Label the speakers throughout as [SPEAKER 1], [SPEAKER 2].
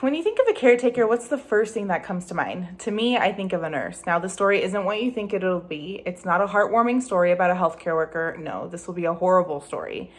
[SPEAKER 1] when you think of a caretaker, what's the first thing that comes to mind? To me, I think of a nurse. Now, the story isn't what you think it'll be. It's not a heartwarming story about a healthcare worker. No, this will be a horrible story.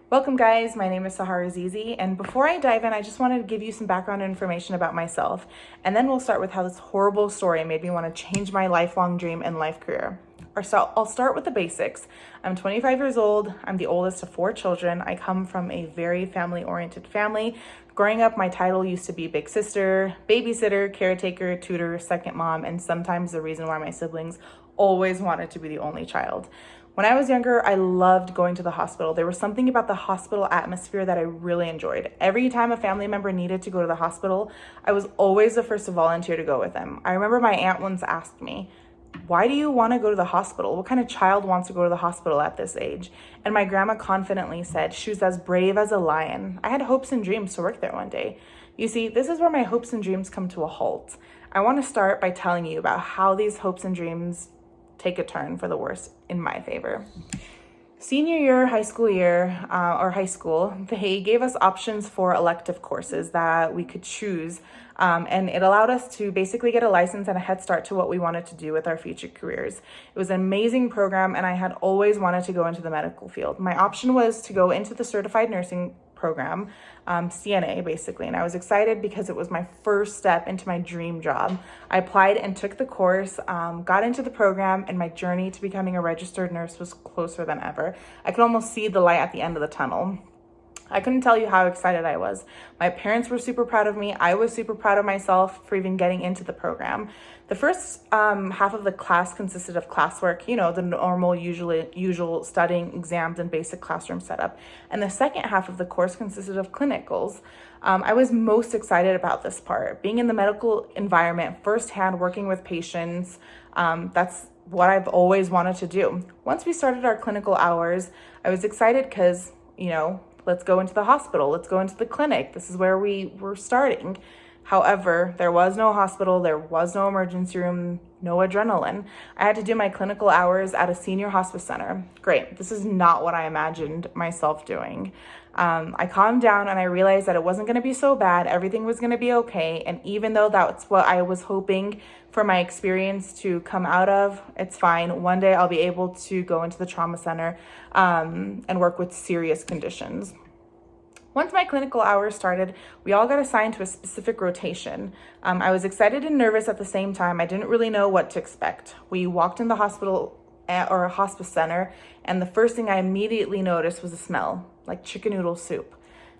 [SPEAKER 1] Welcome, guys. My name is Sahara Zizi, and before I dive in, I just wanted to give you some background information about myself, and then we'll start with how this horrible story made me want to change my lifelong dream and life career. So I'll start with the basics. I'm 25 years old. I'm the oldest of 4 children. I come from a very family-oriented family. Growing up, my title used to be big sister, babysitter, caretaker, tutor, second mom, and sometimes the reason why my siblings always wanted to be the only child. When I was younger, I loved going to the hospital. There was something about the hospital atmosphere that I really enjoyed. Every time a family member needed to go to the hospital, I was always the first to volunteer to go with them. I remember my aunt once asked me, "Why do you want to go to the hospital? What kind of child wants to go to the hospital at this age?" And my grandma confidently said she was as brave as a lion. I had hopes and dreams to work there one day. You see, this is where my hopes and dreams come to a halt. I want to start by telling you about how these hopes and dreams take a turn for the worse in my favor. Senior year, high school, they gave us options for elective courses that we could choose. And it allowed us to basically get a license and a head start to what we wanted to do with our future careers. It was an amazing program, and I had always wanted to go into the medical field. My option was to go into the certified nursing program, CNA basically, and I was excited because it was my first step into my dream job. I applied and took the course, got into the program, and my journey to becoming a registered nurse was closer than ever. I could almost see the light at the end of the tunnel. I couldn't tell you how excited I was. My parents were super proud of me. I was super proud of myself for even getting into the program. The first half of the class consisted of classwork, the normal, usual studying, exams, and basic classroom setup. And the second half of the course consisted of clinicals. I was most excited about this part. Being in the medical environment, firsthand working with patients, that's what I've always wanted to do. Once we started our clinical hours, I was excited because, let's go into the hospital. Let's go into the clinic. This is where we were starting. However, there was no hospital. There was no emergency room, no adrenaline. I had to do my clinical hours at a senior hospice center. Great. This is not what I imagined myself doing. I calmed down and I realized that it wasn't going to be so bad. Everything was going to be okay. And even though that's what I was hoping for my experience to come out of, it's fine. One day I'll be able to go into the trauma center and work with serious conditions. Once my clinical hours started, we all got assigned to a specific rotation. I was excited and nervous at the same time. I didn't really know what to expect. We walked in the hospital or a hospice center, and the first thing I immediately noticed was a smell, like chicken noodle soup.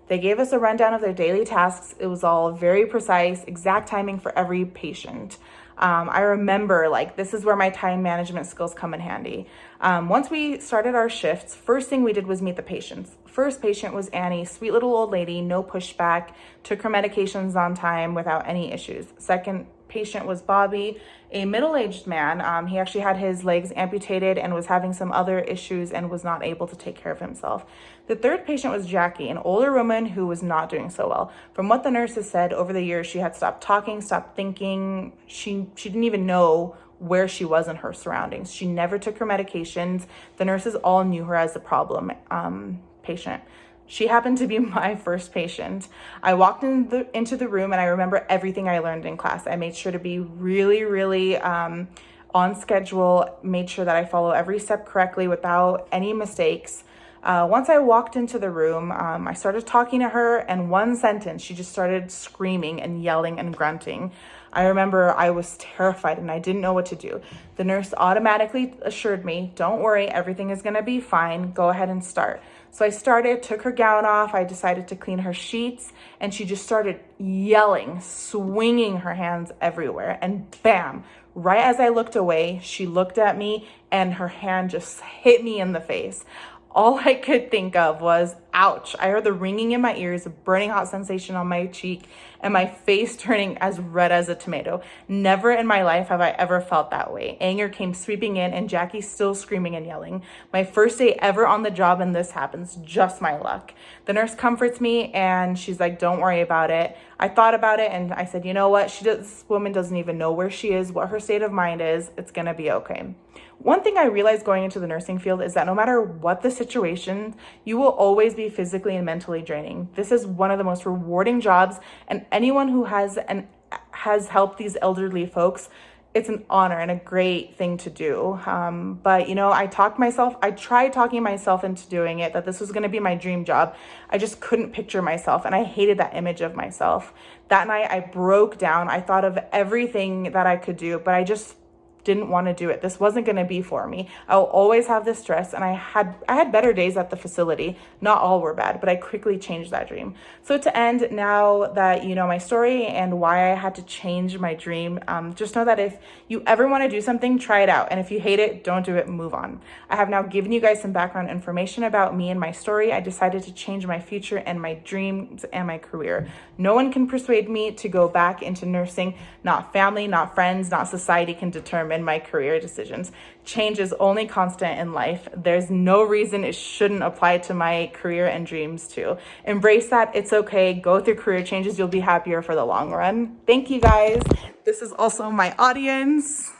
[SPEAKER 1] They gave us a rundown of their daily tasks. It was all very precise, exact timing for every patient. I remember, this is where my time management skills come in handy. Once we started our shifts, first thing we did was meet the patients. First patient was Annie, sweet little old lady, no pushback, took her medications on time without any issues. Second patient was Bobby, a middle-aged man. He actually had his legs amputated and was having some other issues and was not able to take care of himself. The third patient was Jackie, an older woman who was not doing so well. From what the nurses said, over the years, she had stopped talking, stopped thinking. She didn't even know where she was in her surroundings. She never took her medications. The nurses all knew her as the problem patient. She happened to be my first patient. I walked into the room and I remember everything I learned in class. I made sure to be really on schedule, made sure that I follow every step correctly without any mistakes. Once I walked into the room, I started talking to her, and one sentence, she just started screaming and yelling and grunting. I remember I was terrified and I didn't know what to do. The nurse automatically assured me, "Don't worry, everything is going to be fine. Go ahead and start." So I started, took her gown off. I decided to clean her sheets, and she just started yelling, swinging her hands everywhere. And bam, right as I looked away, she looked at me and her hand just hit me in the face. All I could think of was, ouch. I heard the ringing in my ears, a burning hot sensation on my cheek, and my face turning as red as a tomato. Never in my life have I ever felt that way. Anger came sweeping in, and Jackie's still screaming and yelling. My first day ever on the job, and this happens. Just my luck. The nurse comforts me, and she's like, "Don't worry about it." I thought about it, and I said, "You know what? This woman doesn't even know where she is, what her state of mind is. It's going to be okay." One thing I realized going into the nursing field is that no matter what the situation, you will always be be physically and mentally draining. This is one of the most rewarding jobs, and anyone who has helped these elderly folks, it's an honor and a great thing to do. But I tried talking myself into doing it, that this was going to be my dream job. I just couldn't picture myself, and I hated that image of myself. That night I broke down. I thought of everything that I could do, but I just didn't want to do it. This wasn't going to be for me. I'll always have this stress, and I had better days at the facility. Not all were bad, but I quickly changed that dream. So to end, now that you know my story and why I had to change my dream, just know that if you ever want to do something, try it out. And if you hate it, don't do it, move on. I have now given you guys some background information about me and my story. I decided to change my future and my dreams and my career. No one can persuade me to go back into nursing. Not family, not friends, not society can determine my career decisions. Change is only constant in life. There's no reason it shouldn't apply to my career and dreams too. Embrace that. It's okay. Go through career changes. You'll be happier for the long run. Thank you guys. This is also my audience.